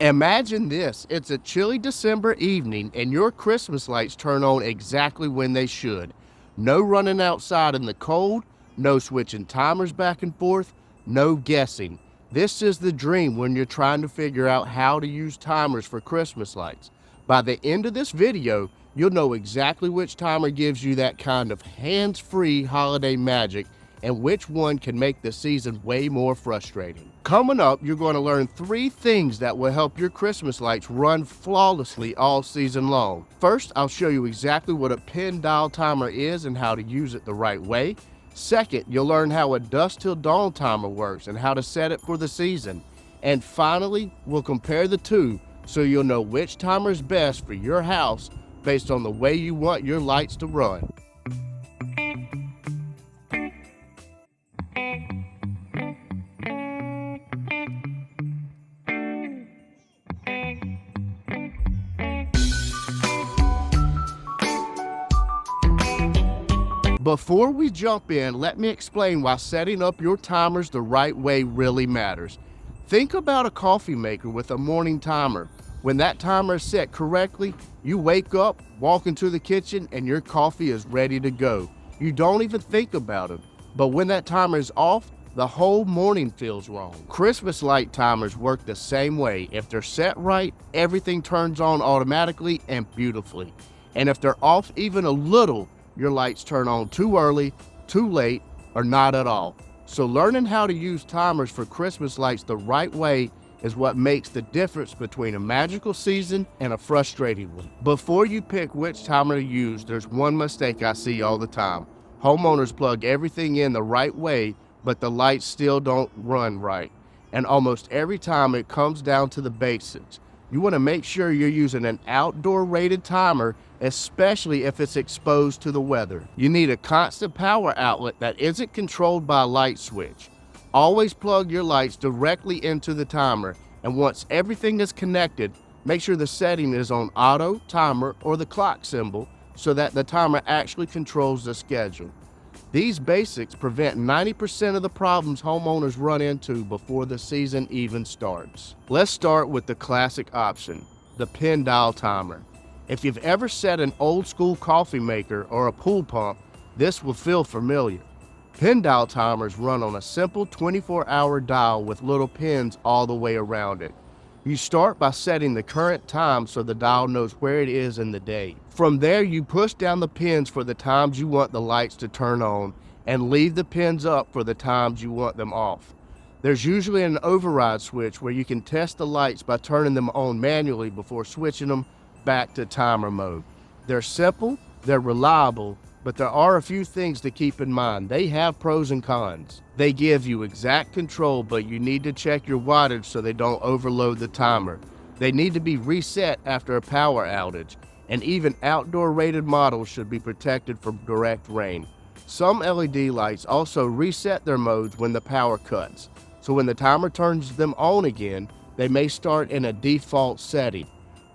Imagine this, it's a chilly December evening and your Christmas lights turn on exactly when they should. No running outside in the cold, no switching timers back and forth, no guessing. This is the dream when you're trying to figure out how to use timers for Christmas lights. By the end of this video, you'll know exactly which timer gives you that kind of hands-free holiday magic and which one can make the season way more frustrating. Coming up, you're going to learn 3 things that will help your Christmas lights run flawlessly all season long. First, I'll show you exactly what a pin dial timer is and how to use it the right way. Second, you'll learn how a Dusk-to-Dawn timer works and how to set it for the season. And finally, we'll compare the two so you'll know which timer is best for your house based on the way you want your lights to run. Before we jump in, let me explain why setting up your timers the right way really matters. Think about a coffee maker with a morning timer. When that timer is set correctly, you wake up, walk into the kitchen, and your coffee is ready to go. You don't even think about it. But when that timer is off, the whole morning feels wrong. Christmas light timers work the same way. If they're set right, everything turns on automatically and beautifully. And if they're off even a little, your lights turn on too early, too late, or not at all. So learning how to use timers for Christmas lights the right way is what makes the difference between a magical season and a frustrating one. Before you pick which timer to use, there's one mistake I see all the time. Homeowners plug everything in the right way, but the lights still don't run right. And almost every time it comes down to the basics. You want to make sure you're using an outdoor rated timer, especially if it's exposed to the weather. You need a constant power outlet that isn't controlled by a light switch. Always plug your lights directly into the timer, and once everything is connected, make sure the setting is on auto, timer, or the clock symbol so that the timer actually controls the schedule. These basics prevent 90% of the problems homeowners run into before the season even starts. Let's start with the classic option, the pin dial timer. If you've ever set an old school coffee maker or a pool pump, this will feel familiar. Pin dial timers run on a simple 24-hour dial with little pins all the way around it. You start by setting the current time so the dial knows where it is in the day. From there, you push down the pins for the times you want the lights to turn on and leave the pins up for the times you want them off. There's usually an override switch where you can test the lights by turning them on manually before switching them back to timer mode. They're simple, they're reliable, but there are a few things to keep in mind. They have pros and cons. They give you exact control, but you need to check your wattage so they don't overload the timer. They need to be reset after a power outage, and even outdoor rated models should be protected from direct rain. Some LED lights also reset their modes when the power cuts, so when the timer turns them on again, they may start in a default setting.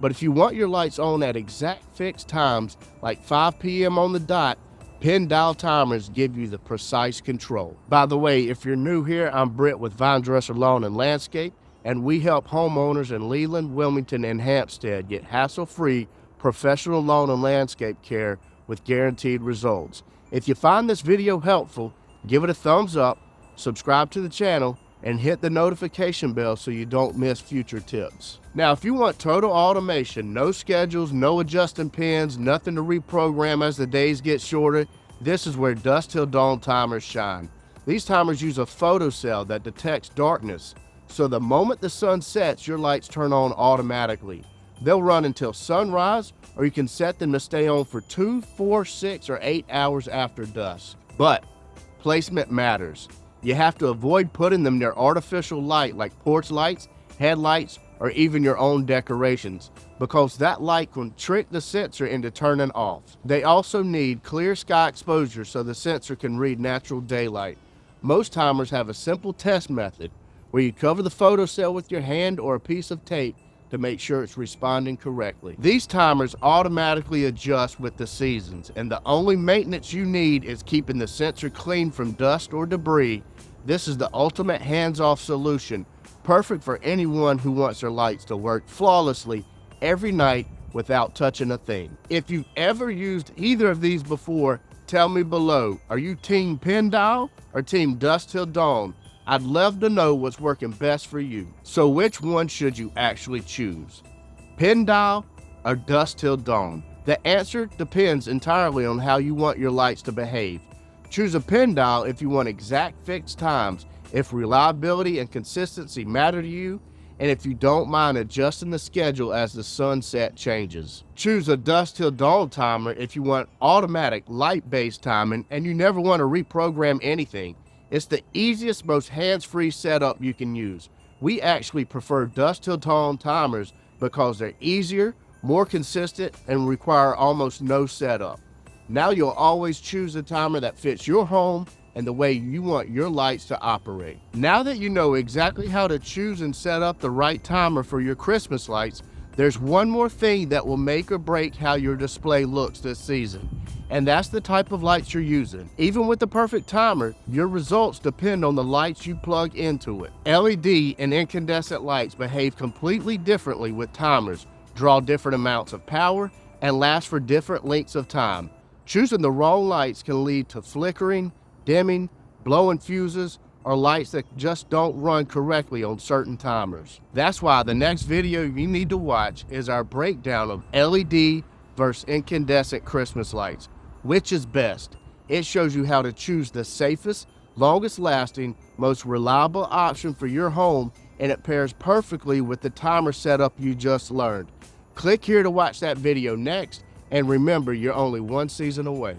But if you want your lights on at exact fixed times, like 5 p.m. on the dot, pin dial timers give you the precise control. By the way, if you're new here, I'm Britt with Vinedresser Lawn Landscape, and we help homeowners in Leland, Wilmington, and Hampstead get hassle-free professional lawn and landscape care with guaranteed results. If you find this video helpful, give it a thumbs up, subscribe to the channel, and hit the notification bell so you don't miss future tips. Now, if you want total automation, no schedules, no adjusting pins, nothing to reprogram as the days get shorter, this is where Dusk-to-Dawn timers shine. These timers use a photocell that detects darkness, so the moment the sun sets, your lights turn on automatically. They'll run until sunrise, or you can set them to stay on for 2, 4, 6, or 8 hours after dusk. But placement matters. You have to avoid putting them near artificial light like porch lights, headlights, or even your own decorations, because that light can trick the sensor into turning off. They also need clear sky exposure so the sensor can read natural daylight. Most timers have a simple test method where you cover the photocell with your hand or a piece of tape to make sure it's responding correctly. These timers automatically adjust with the seasons, and the only maintenance you need is keeping the sensor clean from dust or debris. This is the ultimate hands-off solution. perfect for anyone who wants their lights to work flawlessly every night without touching a thing. If you've ever used either of these before, tell me below. Are you Team Pin Dial or Team Dusk-to-Dawn? I'd love to know what's working best for you. So which one should you actually choose? Pin Dial or Dusk-to-Dawn? The answer depends entirely on how you want your lights to behave. Choose a pin dial if you want exact fixed times, if reliability and consistency matter to you, and if you don't mind adjusting the schedule as the sunset changes. Choose a Dusk-to-Dawn timer if you want automatic light-based timing and you never want to reprogram anything. It's the easiest, most hands-free setup you can use. We actually prefer Dusk-to-Dawn timers because they're easier, more consistent, and require almost no setup. Now you'll always choose a timer that fits your home and the way you want your lights to operate. Now that you know exactly how to choose and set up the right timer for your Christmas lights, there's one more thing that will make or break how your display looks this season, and that's the type of lights you're using. Even with the perfect timer, your results depend on the lights you plug into it. LED and incandescent lights behave completely differently with timers, draw different amounts of power, and last for different lengths of time. Choosing the wrong lights can lead to flickering, dimming, blowing fuses, or lights that just don't run correctly on certain timers. That's why the next video you need to watch is our breakdown of LED versus incandescent Christmas lights. Which is best? It shows you how to choose the safest, longest lasting, most reliable option for your home, and it pairs perfectly with the timer setup you just learned. Click here to watch that video next, and remember, you're only one season away.